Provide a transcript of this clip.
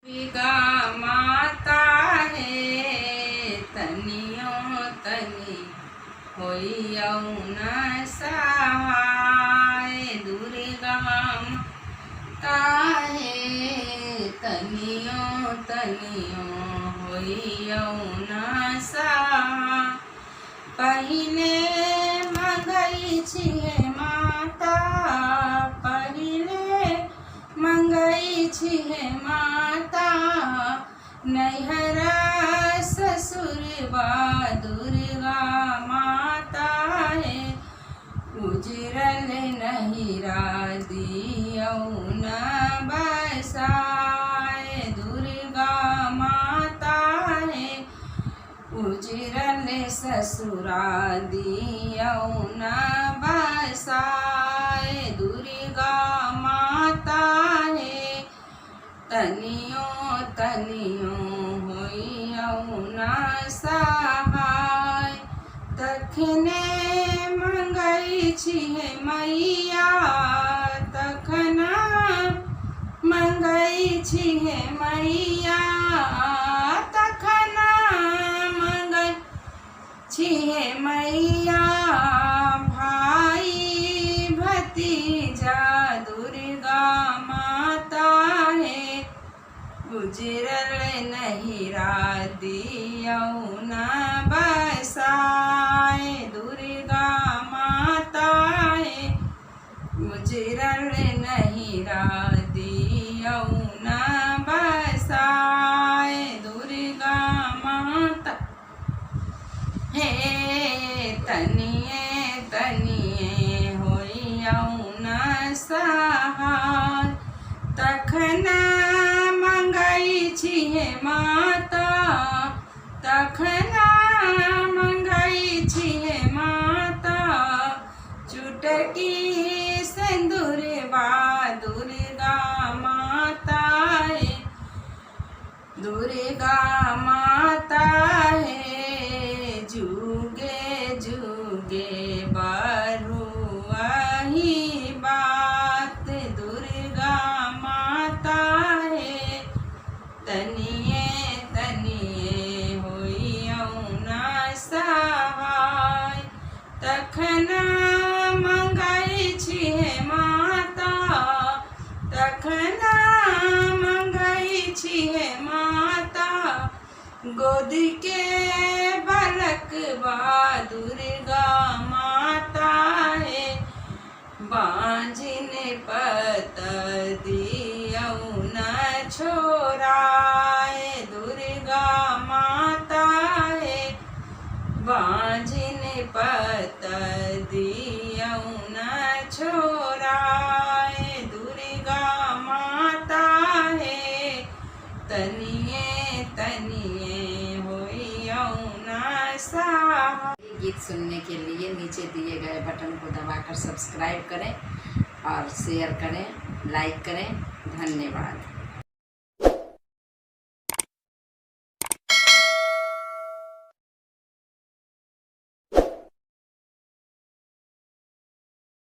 दुर्गा माता है तनियों तनी होइयौ न सहाय। दुर्गा माता है तनियों तनियों होइयौ न सहाय। पहिले मंगई छिए माता, पहिले मंगई छिए माता, नैहरा ससुरबा दुर्गा माता है। उजरल नहिरा दियौ न बसाए। दुर्गा माता है उजरल ससुरा दियौ न बसाए। दुर्गा माता है तनियों तनियों होइयौ न सहाय। तखने मंगई छिए मैया, तखना मंगई छिए मैया, तखना मंगई छिए मैया। भाई भतीजा दुर्गा माता है उजरल नहिरा दियौ न बसाए। दुर्गा माता है उजरल नहिरा दियौ न बसाए। दुर्गा माता हे तनिए तनिए होइयौ न सहाय। तखना मंगई छिए माता, तखना मंगई छिए माता, चुटकी सिंदूरबा दुर्गा माता है। दुर्गा माता है जुगे जुगे बरुआही बात। दुर्गा माता है तनिए तनिए होइयौ न सहाय। तखना मंगई छिए माता, तखना मंगई छिए माता, गोद के बालकबा दुर्गा माता है। बांझिन पत दियौ न छोराए। दुर्गा माता है बांझिन पत दियौ न छोराए। दुर्गा माता है तनिए तनिए होइयौ न सहाय। गीत सुनने के लिए नीचे दिए गए बटन को दबाकर सब्सक्राइब करें और शेयर करें, लाइक करें। धन्यवाद।